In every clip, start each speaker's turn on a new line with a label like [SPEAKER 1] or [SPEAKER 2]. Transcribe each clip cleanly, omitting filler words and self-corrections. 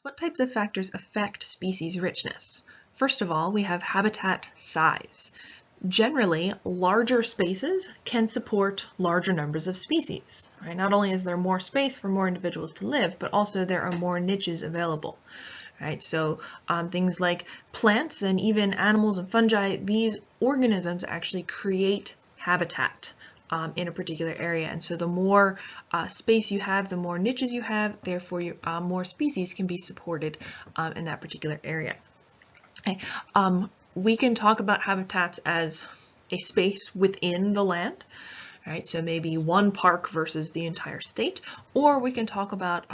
[SPEAKER 1] What types of factors affect species richness? First of all, we have habitat size. Generally, larger spaces can support larger numbers of species. Right? Not only is there more space for more individuals to live, but also there are more niches available. Right? So things like plants and even animals and fungi, these organisms actually create habitat in a particular area. And so the more space you have, the more niches you have, therefore more species can be supported in that particular area. Okay. We can talk about habitats as a space within the land, right? So maybe one park versus the entire state, or we can talk about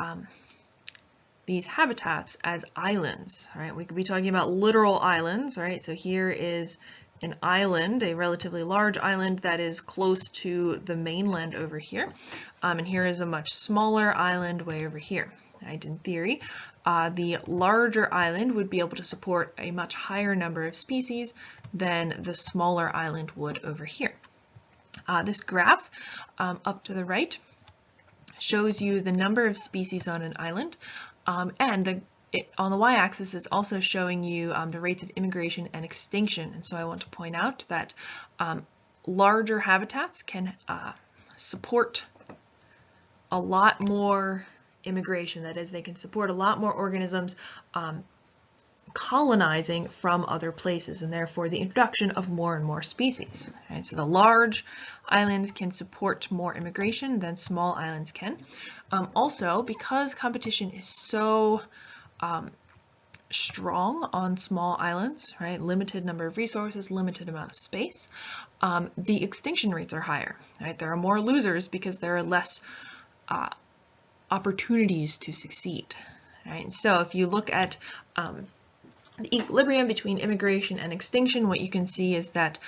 [SPEAKER 1] these habitats as islands, right? We could be talking about literal islands, right? So here is an island, a relatively large island that is close to the mainland over here. And here is a much smaller island way over here. Right? In theory, the larger island would be able to support a much higher number of species than the smaller island would over here. This graph up to the right shows you the number of species on an island, and on the y-axis it's also showing you the rates of immigration and extinction. And so I want to point out that larger habitats can support a lot more immigration. That is, they can support a lot more organisms colonizing from other places, and therefore the introduction of more and more species. Right? So the large islands can support more immigration than small islands can. Also, because competition is so strong on small islands, right? Limited number of resources, limited amount of space, the extinction rates are higher. Right? There are more losers because there are less opportunities to succeed. Right? And so if you look at the equilibrium between immigration and extinction, what you can see is that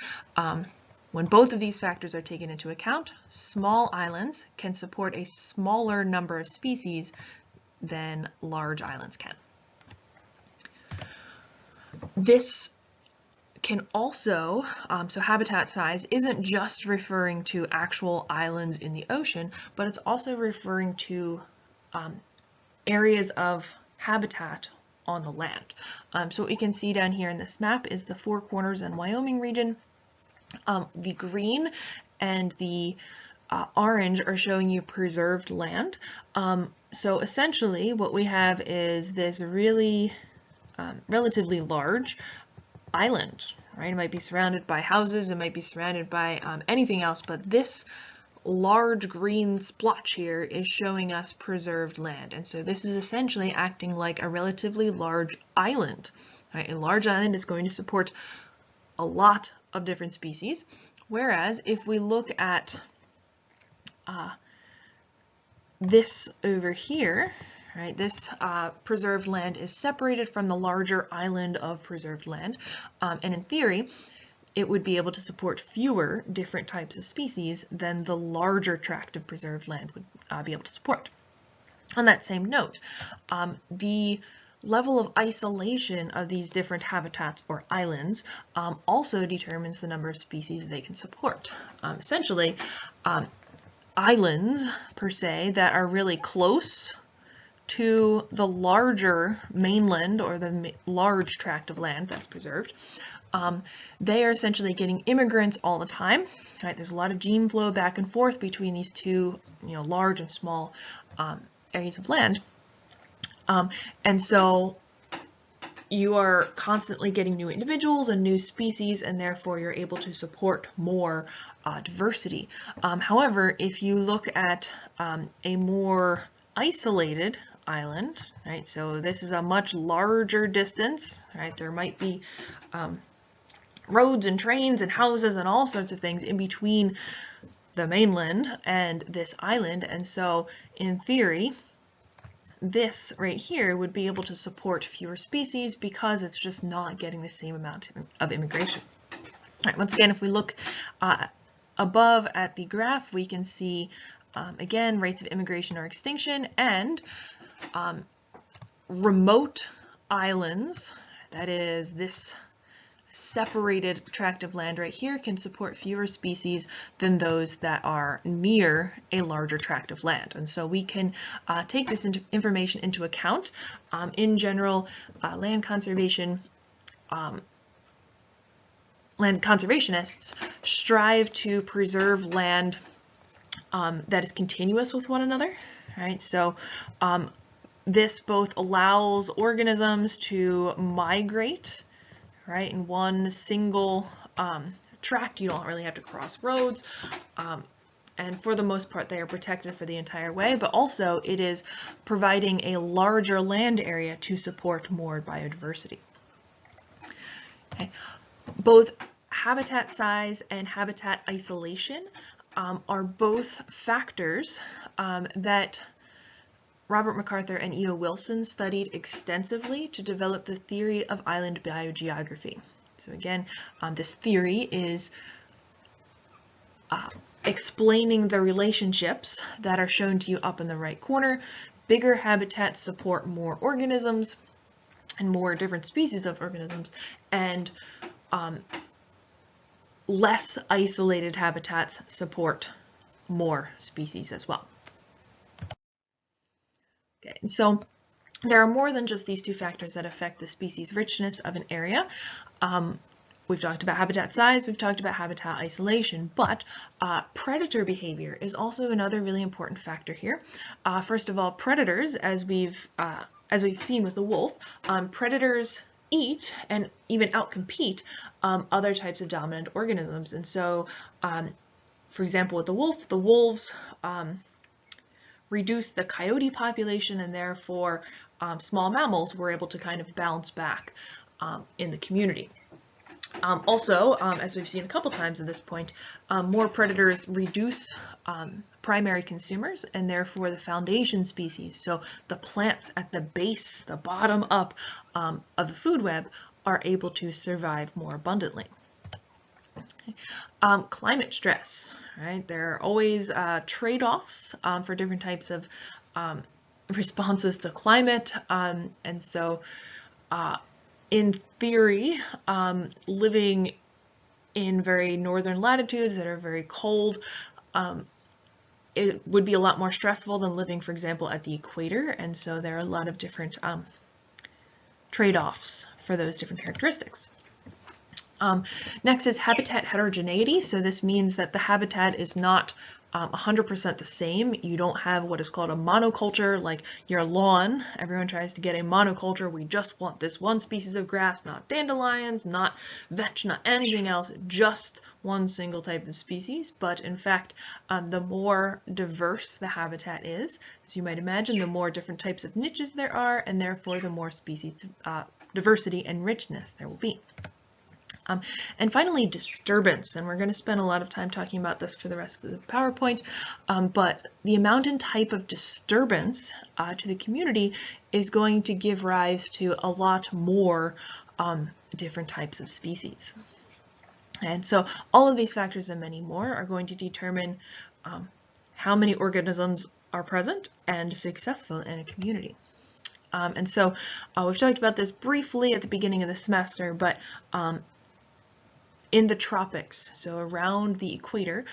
[SPEAKER 1] when both of these factors are taken into account, small islands can support a smaller number of species than large islands can. This can also, so habitat size isn't just referring to actual islands in the ocean, but it's also referring to areas of habitat on the land. So what we can see down here in this map is the Four Corners and Wyoming region. The green and the orange are showing you preserved land. So essentially what we have is this really relatively large island, right? It might be surrounded by houses, it might be surrounded by anything else, but this large green splotch here is showing us preserved land. And so this is essentially acting like a relatively large island. Right? A large island is going to support a lot of different species, whereas if we look at this over here, right, this preserved land is separated from the larger island of preserved land, and in theory it would be able to support fewer different types of species than the larger tract of preserved land would be able to support. On that same note, the level of isolation of these different habitats or islands also determines the number of species they can support. Essentially, islands per se that are really close to the larger mainland or the large tract of land that's preserved, they are essentially getting immigrants all the time. Right? There's a lot of gene flow back and forth between these two, large and small areas of land, and so you are constantly getting new individuals and new species, and therefore you're able to support more diversity. However, if you look at a more isolated island, right? So this is a much larger distance, right? There might be roads and trains and houses and all sorts of things in between the mainland and this island, and so in theory this right here would be able to support fewer species because it's just not getting the same amount of immigration. All right, once again, if we look above at the graph, we can see again rates of immigration or extinction, and remote islands, that is this separated tract of land right here can support fewer species than those that are near a larger tract of land. And so we can take this information into account. In general, land conservationists strive to preserve land that is continuous with one another, right? So this both allows organisms to migrate, right, in one single tract. You don't really have to cross roads, and for the most part they are protected for the entire way, but also it is providing a larger land area to support more biodiversity. Okay. Both habitat size and habitat isolation are both factors that Robert MacArthur and E.O. Wilson studied extensively to develop the theory of island biogeography. So again, this theory is explaining the relationships that are shown to you up in the right corner. Bigger habitats support more organisms and more different species of organisms, and less isolated habitats support more species as well. Okay, so there are more than just these two factors that affect the species richness of an area. We've talked about habitat size, we've talked about habitat isolation, but predator behavior is also another really important factor here. First of all, predators, as we've seen with the wolf, predators eat and even outcompete other types of dominant organisms. And so, for example, with the wolf, the wolves reduce the coyote population, and therefore small mammals were able to kind of bounce back in the community. Also, as we've seen a couple times at this point, more predators reduce primary consumers and therefore the foundation species. So the plants at the base, the bottom up of the food web, are able to survive more abundantly. Okay. Climate stress, right? There are always trade-offs for different types of responses to climate, and so in theory, living in very northern latitudes that are very cold, it would be a lot more stressful than living, for example, at the equator, and so there are a lot of different trade-offs for those different characteristics. Next is habitat heterogeneity. So this means that the habitat is not 100% the same. You don't have what is called a monoculture, like your lawn. Everyone tries to get a monoculture. We just want this one species of grass, not dandelions, not vetch, not anything else, just one single type of species. But in fact, the more diverse the habitat is, as you might imagine, the more different types of niches there are, and therefore the more species diversity and richness there will be. And finally, disturbance, and we're going to spend a lot of time talking about this for the rest of the PowerPoint, but the amount and type of disturbance to the community is going to give rise to a lot more different types of species. And so all of these factors and many more are going to determine how many organisms are present and successful in a community. And so we've talked about this briefly at the beginning of the semester, but in the tropics, so around the equator,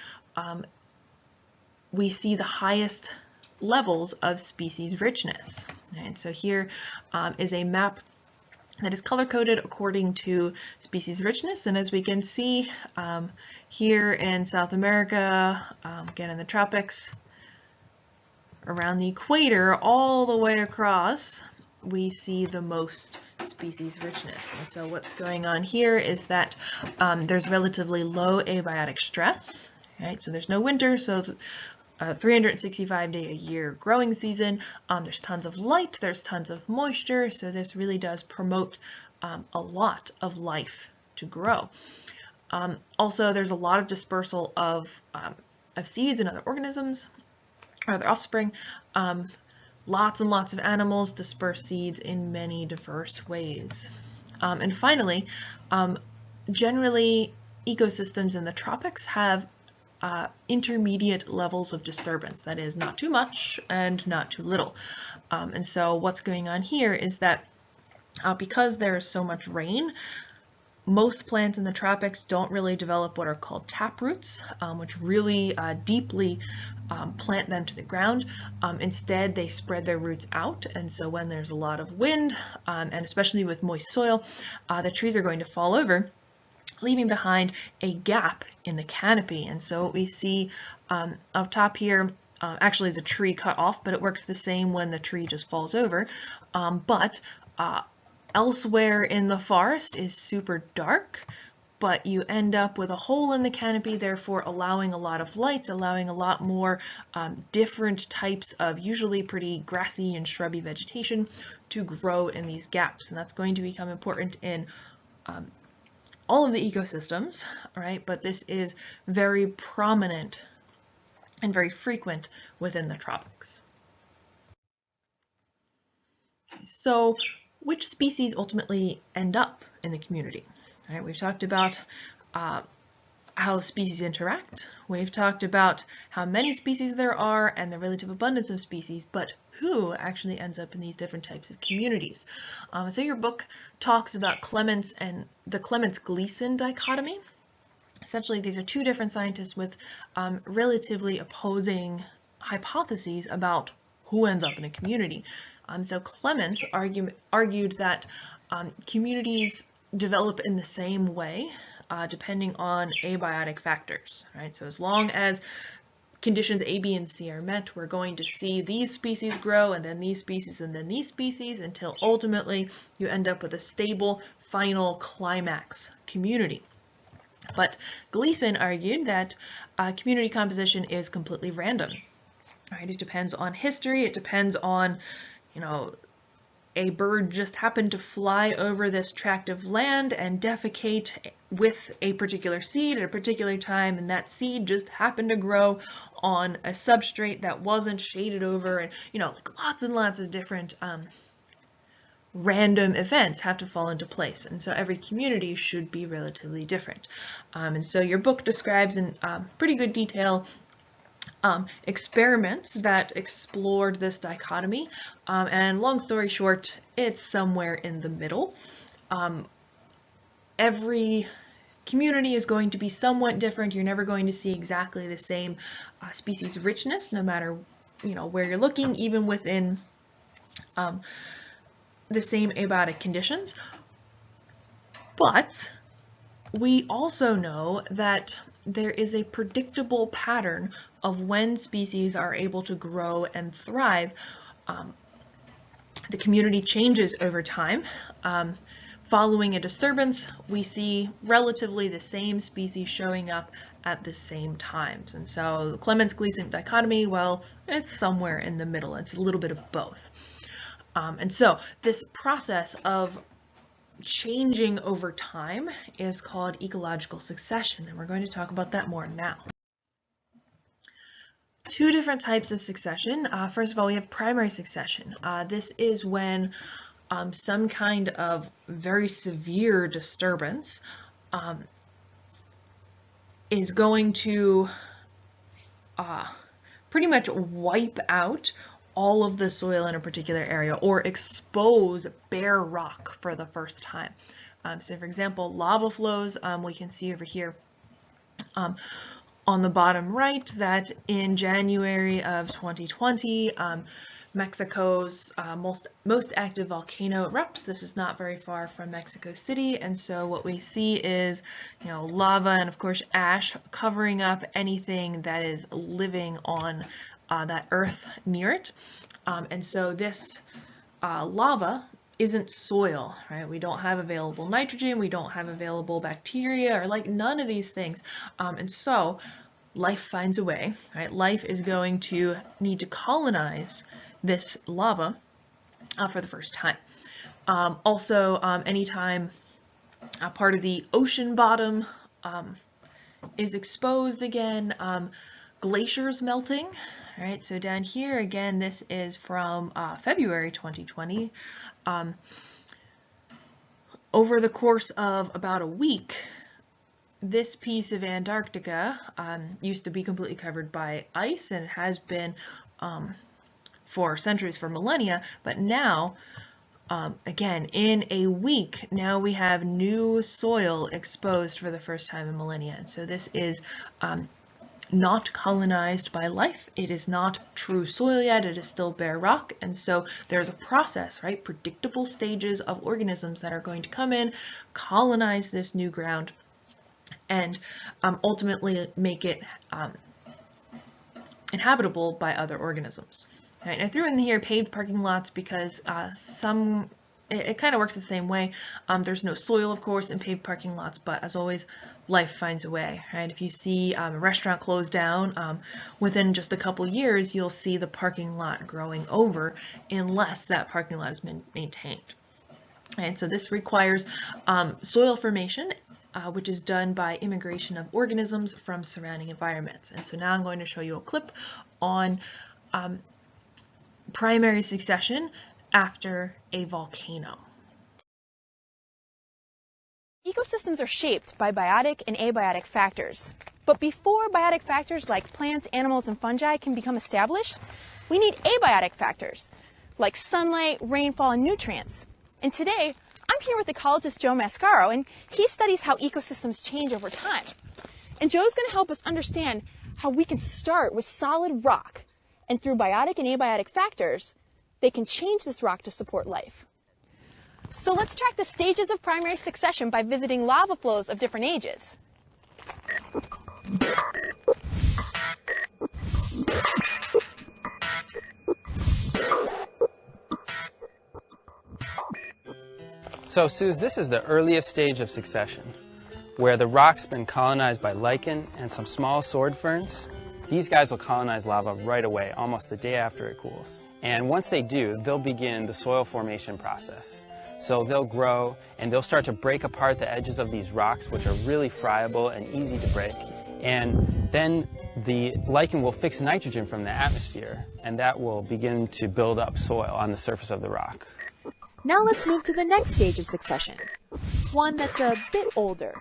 [SPEAKER 1] we see the highest levels of species richness. And so here is a map that is color-coded according to species richness. And as we can see here in South America, again in the tropics, around the equator, all the way across, we see the most species richness. And so what's going on here is that there's relatively low abiotic stress, right? So there's no winter, so 365-day a year growing season. There's tons of light, there's tons of moisture, so this really does promote a lot of life to grow. Also, there's a lot of dispersal of seeds and other organisms, or other offspring. Lots and lots of animals disperse seeds in many diverse ways. And finally, generally ecosystems in the tropics have intermediate levels of disturbance, that is, not too much and not too little. And so what's going on here is that because there is so much rain, Most plants in the tropics don't really develop what are called taproots, which really deeply plant them to the ground. Instead, they spread their roots out, and so when there's a lot of wind, and especially with moist soil, the trees are going to fall over, leaving behind a gap in the canopy. And so what we see up top here actually is a tree cut off, but it works the same when the tree just falls over. Elsewhere in the forest is super dark, but you end up with a hole in the canopy, therefore allowing a lot of light, allowing a lot more different types of usually pretty grassy and shrubby vegetation to grow in these gaps. And that's going to become important in all of the ecosystems, right? But this is very prominent and very frequent within the tropics. So which species ultimately end up in the community? All right, we've talked about how species interact. We've talked about how many species there are and the relative abundance of species, but who actually ends up in these different types of communities. So your book talks about Clements and the Clements-Gleason dichotomy. Essentially, these are two different scientists with relatively opposing hypotheses about who ends up in a community. So Clements argued that communities develop in the same way depending on abiotic factors, right? So as long as conditions A, B, and C are met, we're going to see these species grow, and then these species, and then these species, until ultimately you end up with a stable final climax community. But Gleason argued that community composition is completely random, right? It depends on history, it depends on, a bird just happened to fly over this tract of land and defecate with a particular seed at a particular time, and that seed just happened to grow on a substrate that wasn't shaded over, and lots and lots of different random events have to fall into place, and so every community should be relatively different. And so your book describes in pretty good detail experiments that explored this dichotomy, and long story short, it's somewhere in the middle. Every community is going to be somewhat different. You're never going to see exactly the same species richness, no matter where you're looking, even within the same abiotic conditions. But we also know that there is a predictable pattern of when species are able to grow and thrive. The community changes over time. Following a disturbance, we see relatively the same species showing up at the same times. And so the Clements-Gleason dichotomy, well, it's somewhere in the middle. It's a little bit of both. And so this process of changing over time is called ecological succession, and we're going to talk about that more now. Two different types of succession. First of all, we have primary succession. This is when some kind of very severe disturbance is going to pretty much wipe out all of the soil in a particular area or expose bare rock for the first time. So for example, lava flows, we can see over here on the bottom right that in January of 2020, Mexico's most active volcano erupts. This is not very far from Mexico City, and so what we see is lava and of course ash covering up anything that is living on that earth near it. And so this lava isn't soil, right? We don't have available nitrogen, we don't have available bacteria, or none of these things. And so life finds a way, right? Life is going to need to colonize this lava for the first time. Also, anytime a part of the ocean bottom is exposed again, glaciers melting, right? So down here again, this is from February 2020. Over the course of about a week, this piece of Antarctica used to be completely covered by ice, and it has been for centuries, for millennia, but now Again, in a week, now we have new soil exposed for the first time in millennia. And so this is not colonized by life. It is not true soil yet. It is still bare rock. And so there's a process, right? Predictable stages of organisms that are going to come in, colonize this new ground, and ultimately make it inhabitable by other organisms. Right, I threw in here paved parking lots because it kind of works the same way. There's no soil, of course, in paved parking lots, but as always, life finds a way. Right? If you see a restaurant close down, within just a couple years, you'll see the parking lot growing over unless that parking lot has been maintained. And so this requires soil formation, which is done by immigration of organisms from surrounding environments. And so now I'm going to show you a clip on primary succession after a volcano.
[SPEAKER 2] Ecosystems are shaped by biotic and abiotic factors. But before biotic factors like plants, animals, and fungi can become established, we need abiotic factors like sunlight, rainfall, and nutrients. And today, I'm here with ecologist Joe Mascaro, and he studies how ecosystems change over time. And Joe's going to help us understand how we can start with solid rock, and through biotic and abiotic factors, they can change this rock to support life. So let's track the stages of primary succession by visiting lava flows of different ages.
[SPEAKER 3] So, Suze, this is the earliest stage of succession, where the rock's been colonized by lichen and some small sword ferns. These guys will colonize lava right away, almost the day after it cools. And once they do, they'll begin the soil formation process. So they'll grow and they'll start to break apart the edges of these rocks, which are really friable and easy to break. And then the lichen will fix nitrogen from the atmosphere, and that will begin to build up soil on the surface of the rock.
[SPEAKER 2] Now let's move to the next stage of succession, one that's a bit older.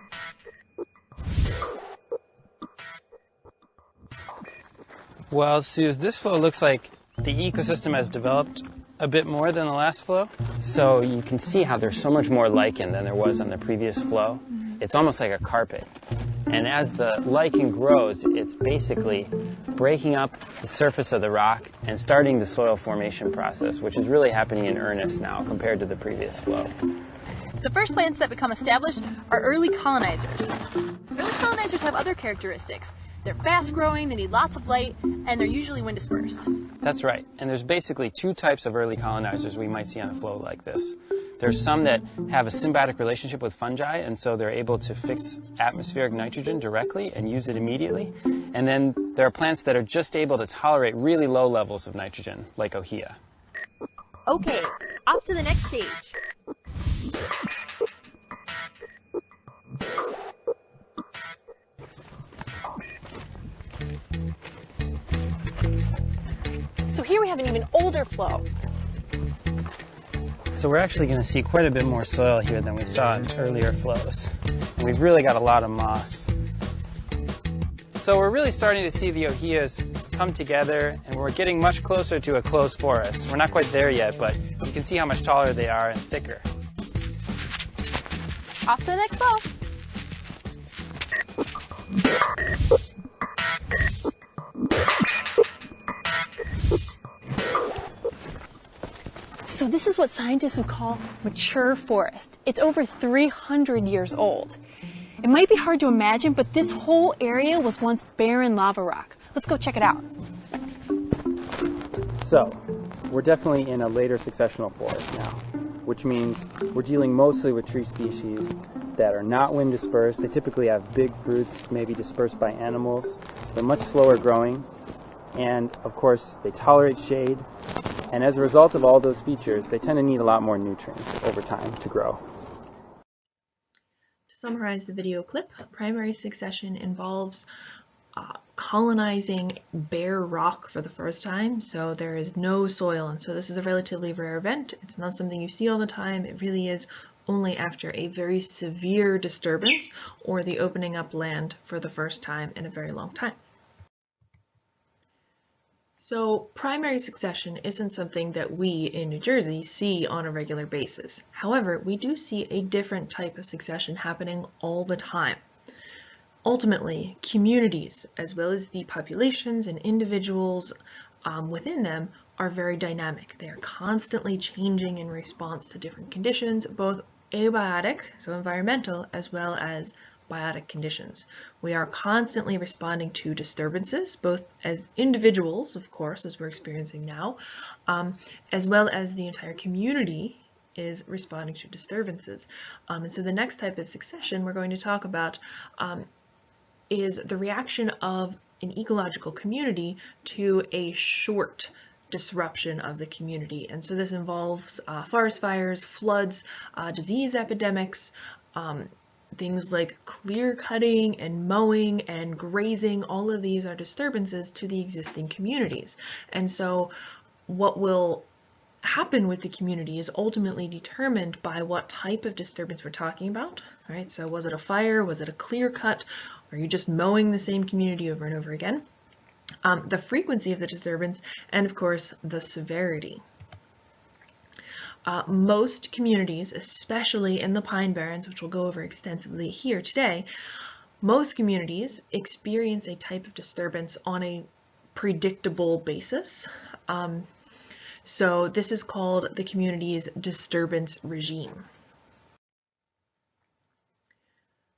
[SPEAKER 3] Well, Suze, this flow looks like the ecosystem has developed a bit more than the last flow. So you can see how there's so much more lichen than there was on the previous flow. It's almost like a carpet. And as the lichen grows, it's basically breaking up the surface of the rock and starting the soil formation process, which is really happening in earnest now compared to the previous flow.
[SPEAKER 2] The first plants that become established are early colonizers. Early colonizers have other characteristics. They're fast-growing, they need lots of light, and they're usually wind dispersed.
[SPEAKER 3] That's right. And there's basically two types of early colonizers we might see on a flow like this. There's some that have a symbiotic relationship with fungi, and so they're able to fix atmospheric nitrogen directly and use it immediately. And then there are plants that are just able to tolerate really low levels of nitrogen, like ohia.
[SPEAKER 2] Okay, off to the next stage. So here we have an even older flow.
[SPEAKER 3] So we're actually going to see quite a bit more soil here than we saw in earlier flows. And we've really got a lot of moss. So we're really starting to see the ohias come together, and we're getting much closer to a closed forest. We're not quite there yet, but you can see how much taller they are and thicker.
[SPEAKER 2] Off to the next flow. So this is what scientists would call mature forest. It's over 300 years old. It might be hard to imagine, but this whole area was once barren lava rock. Let's go check it out.
[SPEAKER 3] So, we're definitely in a later successional forest now, which means we're dealing mostly with tree species that are not wind dispersed. They typically have big fruits, maybe dispersed by animals. They're much slower growing, and of course they tolerate shade. And as a result of all those features, they tend to need a lot more nutrients over time to grow.
[SPEAKER 1] To summarize the video clip, primary succession involves colonizing bare rock for the first time, so there is no soil, and so this is a relatively rare event. It's not something you see all the time. It really is only after a very severe disturbance or the opening up land for the first time in a very long time. So primary succession isn't something that we in New Jersey see on a regular basis. However, we do see a different type of succession happening all the time. Ultimately, communities, as well as the populations and individuals within them, are very dynamic. They are constantly changing in response to different conditions, both abiotic, so environmental, as well as biotic conditions. We are constantly responding to disturbances, both as individuals, of course, as we're experiencing now, as well as the entire community is responding to disturbances. And so the next type of succession we're going to talk about is the reaction of an ecological community to a short disruption of the community. And so this involves forest fires, floods, disease epidemics, things like clear cutting and mowing and grazing. All of these are disturbances to the existing communities. And so what will happen with the community is ultimately determined by what type of disturbance we're talking about, right? So was it a fire? Was it a clear cut? Are you just mowing the same community over and over again? The frequency of the disturbance, and of course, the severity. Most communities, especially in the Pine Barrens, which we'll go over extensively here today, most communities experience a type of disturbance on a predictable basis. So this is called the community's disturbance regime.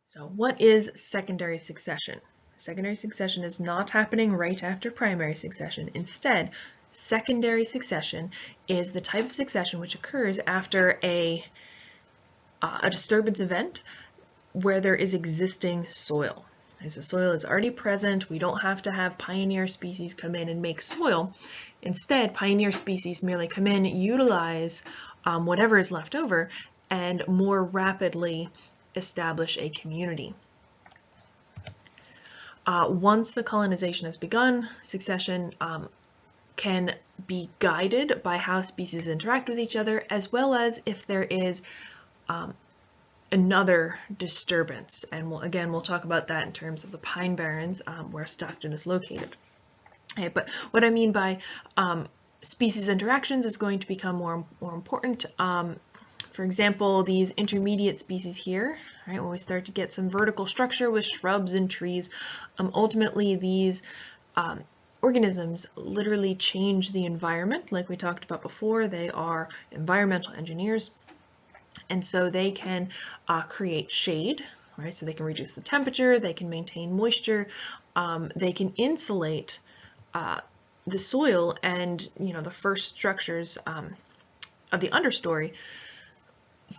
[SPEAKER 1] So what is secondary succession? Secondary succession is not happening right after primary succession. Instead, secondary succession is the type of succession which occurs after a disturbance event where there is existing soil. As the soil is already present, we don't have to have pioneer species come in and make soil. Instead, pioneer species merely come in, utilize whatever is left over, and more rapidly establish a community. Once the colonization has begun, succession can be guided by how species interact with each other, as well as if there is another disturbance. And we'll talk about that in terms of the Pine Barrens, where Stockton is located. Okay, but what I mean by species interactions is going to become more important. For example, these intermediate species here, right, when we start to get some vertical structure with shrubs and trees, ultimately these organisms literally change the environment, like we talked about before. They are environmental engineers, and so they can create shade, right? So they can reduce the temperature, they can maintain moisture, they can insulate the soil and the first structures of the understory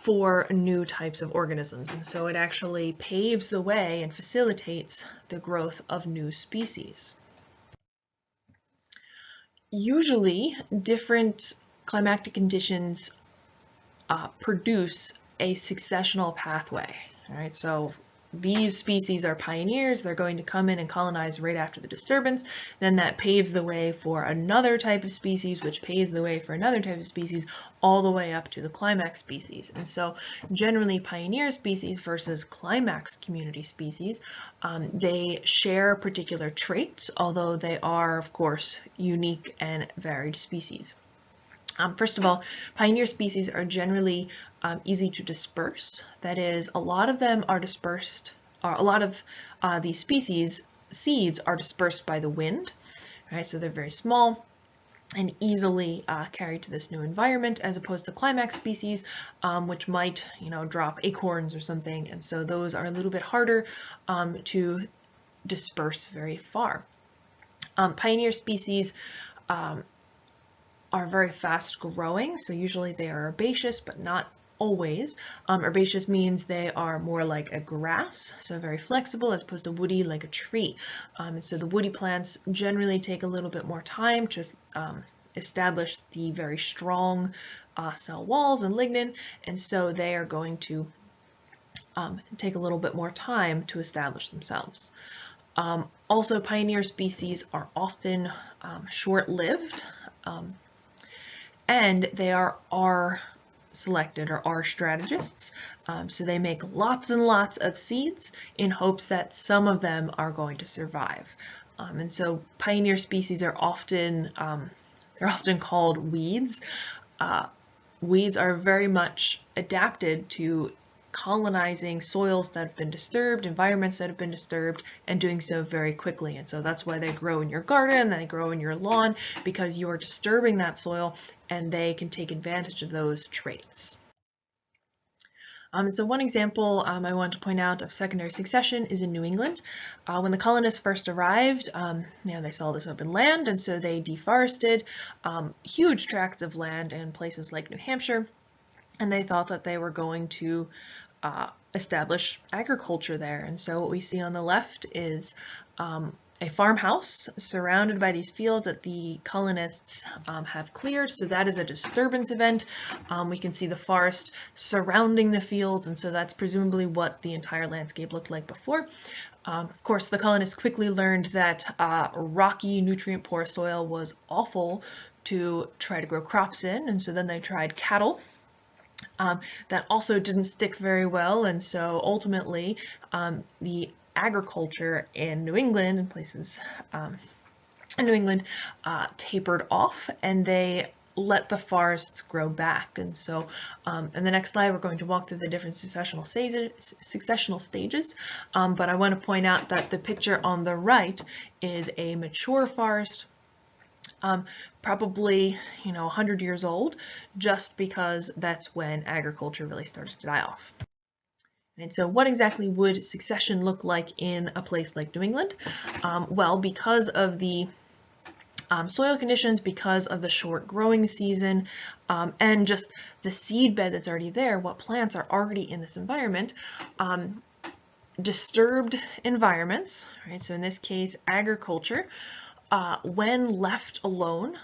[SPEAKER 1] for new types of organisms. And so it actually paves the way and facilitates the growth of new species. Usually, different climatic conditions produce a successional pathway. All right, so these species are pioneers. They're going to come in and colonize right after the disturbance. Then that paves the way for another type of species, which paves the way for another type of species, all the way up to the climax species. And so generally pioneer species versus climax community species, they share particular traits, although they are, of course, unique and varied species. First of all, pioneer species are generally easy to disperse. That is, a lot of them are dispersed, or a lot of these species seeds are dispersed by the wind, right? So they're very small and easily carried to this new environment, as opposed to climax species, which might, drop acorns or something, and so those are a little bit harder to disperse very far. Pioneer species are very fast growing, so usually they are herbaceous, but not always. Herbaceous means they are more like a grass, so very flexible, as opposed to woody like a tree. And so the woody plants generally take a little bit more time to establish the very strong cell walls and lignin, and so they are going to take a little bit more time to establish themselves. Also, pioneer species are often short-lived, and they are selected, or are strategists. So they make lots and lots of seeds in hopes that some of them are going to survive. And so pioneer species are often they're often called weeds. Weeds are very much adapted to colonizing soils that have been disturbed, environments that have been disturbed, and doing so very quickly. And so that's why they grow in your garden, they grow in your lawn, because you are disturbing that soil and they can take advantage of those traits. So one example I want to point out of secondary succession is in New England. When the colonists first arrived, they saw this open land, and so they deforested huge tracts of land in places like New Hampshire, and they thought that they were going to establish agriculture there. And so what we see on the left is a farmhouse surrounded by these fields that the colonists have cleared. So that is a disturbance event. We can see the forest surrounding the fields, and so that's presumably what the entire landscape looked like before. Of course, the colonists quickly learned that rocky, nutrient-poor soil was awful to try to grow crops in, and so then they tried cattle. That also didn't stick very well, and so ultimately the agriculture in New England and places in New England tapered off, and they let the forests grow back. And so in the next slide, we're going to walk through the different successional stages, but I want to point out that the picture on the right is a mature forest, probably 100 years old, just because that's when agriculture really starts to die off. And so what exactly would succession look like in a place like New England? Well, because of the soil conditions, because of the short growing season, and just the seed bed that's already there, what plants are already in this environment, disturbed environments, right? So in this case, agriculture, when left alone,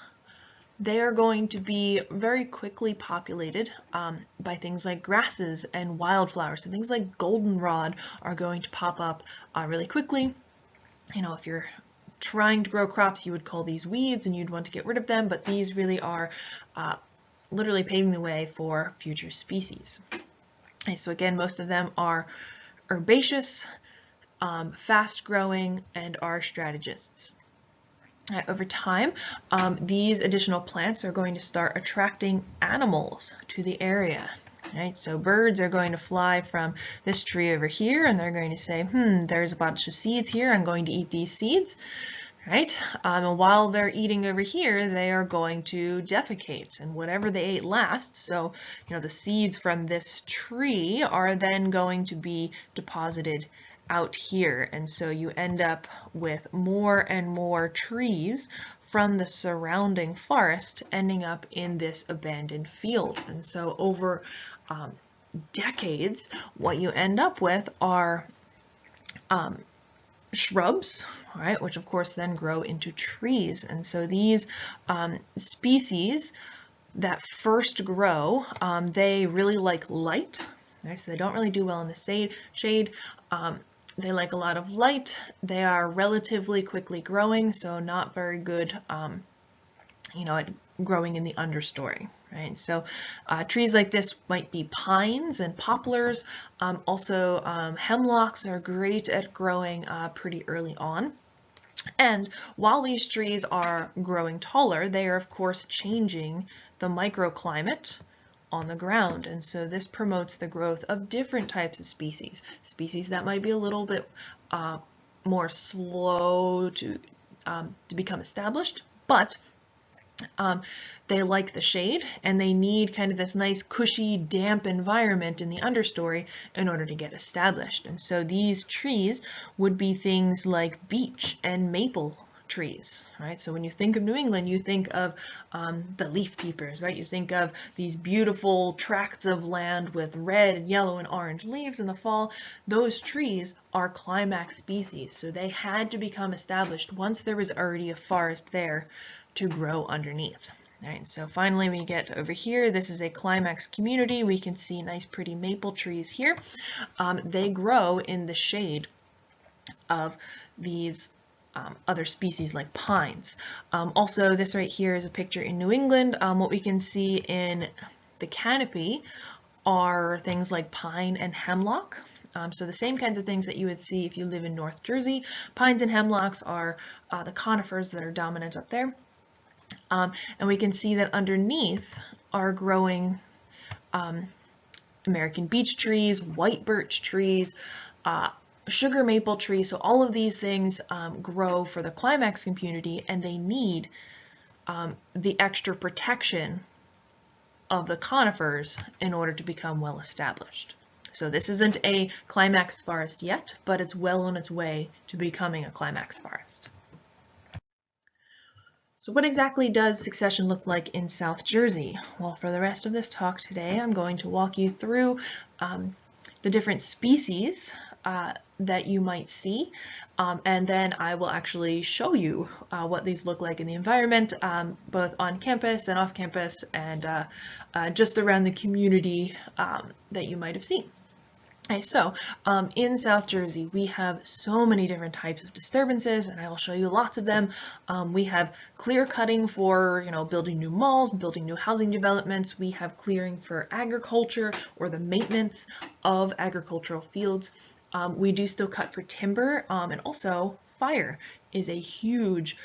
[SPEAKER 1] they are going to be very quickly populated by things like grasses and wildflowers. So things like goldenrod are going to pop up really quickly. If you're trying to grow crops, you would call these weeds and you'd want to get rid of them, but these really are literally paving the way for future species. Okay, so again, most of them are herbaceous, fast growing, and are strategists. Over time, these additional plants are going to start attracting animals to the area. Right? So birds are going to fly from this tree over here, and they're going to say, there's a bunch of seeds here, I'm going to eat these seeds. Right? And while they're eating over here, they are going to defecate, and whatever they ate last, so the seeds from this tree are then going to be deposited out here, and so you end up with more and more trees from the surrounding forest ending up in this abandoned field. And so over decades, what you end up with are shrubs, right, which of course then grow into trees. And so these species that first grow, they really like light, right? So they don't really do well in the shade. They like a lot of light. They are relatively quickly growing, so not very good, at growing in the understory, right? So trees like this might be pines and poplars. Also, hemlocks are great at growing pretty early on. And while these trees are growing taller, they are of course changing the microclimate on the ground, and so this promotes the growth of different types of species that might be a little bit more slow to become established, but they like the shade and they need kind of this nice cushy damp environment in the understory in order to get established. And so these trees would be things like beech and maple trees, right? So when you think of New England, you think of the leaf peepers, right? You think of these beautiful tracts of land with red, yellow, and orange leaves in the fall. Those trees are climax species, so they had to become established once there was already a forest there to grow underneath. All right, so finally we get over here. This is a climax community. We can see nice pretty maple trees here. They grow in the shade of these other species like pines. Also, this right here is a picture in New England. What we can see in the canopy are things like pine and hemlock. So the same kinds of things that you would see if you live in North Jersey. Pines and hemlocks are the conifers that are dominant up there. And we can see that underneath are growing American beech trees, white birch trees, sugar maple trees. So all of these things grow for the climax community, and they need the extra protection of the conifers in order to become well established. So this isn't a climax forest yet, but it's well on its way to becoming a climax forest. So what exactly does succession look like in South Jersey? Well, for the rest of this talk today, I'm going to walk you through the different species that you might see, and then I will actually show you what these look like in the environment, both on campus and off campus, and just around the community that you might have seen. Okay, so in South Jersey, we have so many different types of disturbances, and I will show you lots of them. We have clear cutting for, building new malls, building new housing developments. We have clearing for agriculture or the maintenance of agricultural fields. We do still cut for timber, and also fire is a huge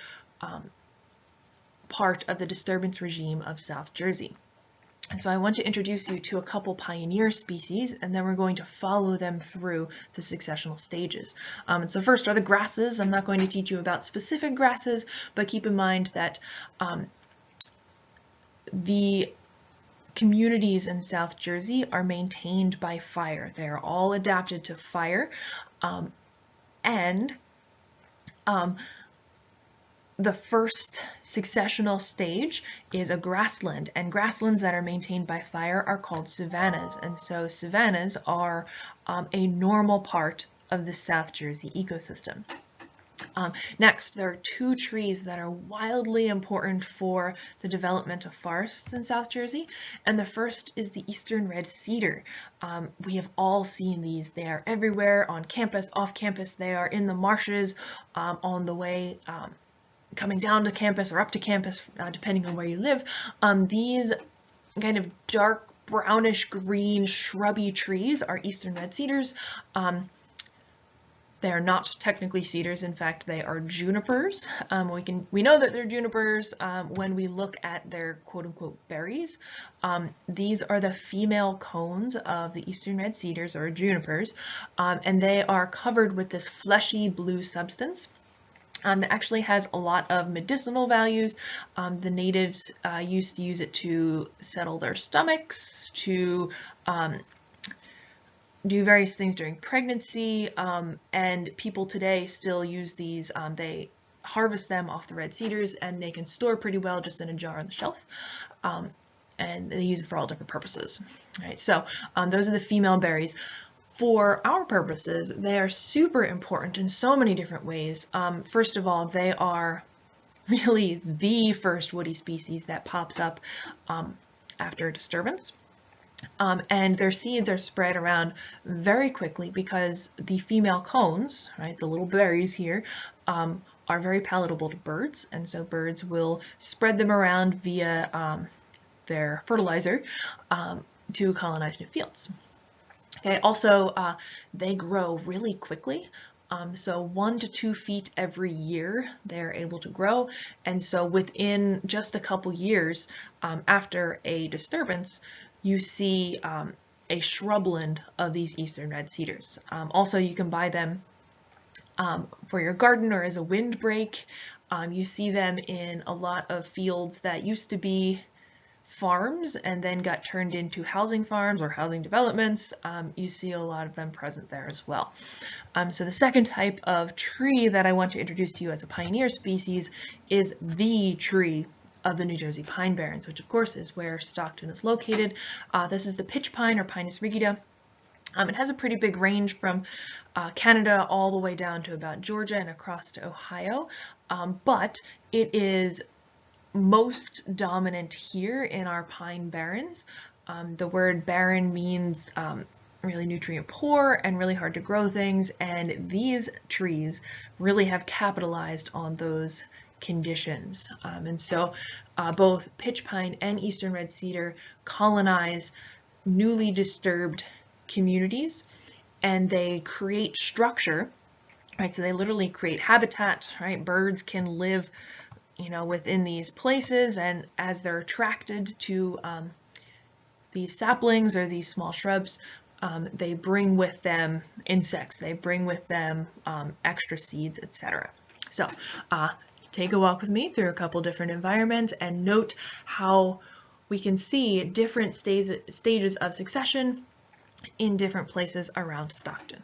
[SPEAKER 1] part of the disturbance regime of South Jersey. And so I want to introduce you to a couple pioneer species, and then we're going to follow them through the successional stages. And so first are the grasses. I'm not going to teach you about specific grasses, but keep in mind that the communities in South Jersey are maintained by fire. They are all adapted to fire, and the first successional stage is a grassland, and grasslands that are maintained by fire are called savannas. And so savannas are a normal part of the South Jersey ecosystem. Next, there are two trees that are wildly important for the development of forests in South Jersey, and the first is the eastern red cedar. We have all seen these. They are everywhere, on campus, off campus. They are in the marshes, on the way coming down to campus or up to campus, depending on where you live. These kind of dark brownish green shrubby trees are eastern red cedars. They are not technically cedars. In fact, they are junipers. We know that they're junipers when we look at their quote-unquote berries. These are the female cones of the eastern red cedars or junipers, and they are covered with this fleshy blue substance that actually has a lot of medicinal values. The natives used to use it to settle their stomachs, to do various things during pregnancy, and people today still use these. They harvest them off the red cedars, and they can store pretty well just in a jar on the shelf, and they use it for all different purposes. All right, so those are the female berries. For our purposes, they are super important in so many different ways. First of all, they are really the first woody species that pops up after a disturbance. And their seeds are spread around very quickly because the female cones, right, the little berries here, are very palatable to birds, and so birds will spread them around via their fertilizer to colonize new fields. Okay, also, they grow really quickly. So 1 to 2 feet every year they're able to grow. And so within just a couple years after a disturbance, you see a shrubland of these eastern red cedars. Also, you can buy them for your garden or as a windbreak. You see them in a lot of fields that used to be farms and then got turned into housing farms or housing developments. You see a lot of them present there as well. So the second type of tree that I want to introduce to you as a pioneer species is the tree of the New Jersey Pine Barrens, which of course is where Stockton is located. This is the pitch pine or Pinus rigida. It has a pretty big range from Canada all the way down to about Georgia and across to Ohio, but it is most dominant here in our pine barrens. The word barren means really nutrient poor and really hard to grow things, and these trees really have capitalized on those conditions. And so both pitch pine and eastern red cedar colonize newly disturbed communities, and they create structure, right? So they literally create habitat, right? Birds can live, within these places, and as they're attracted to these saplings or these small shrubs, they bring with them insects, they bring with them extra seeds, etc. So take a walk with me through a couple different environments and note how we can see different stages of succession in different places around Stockton.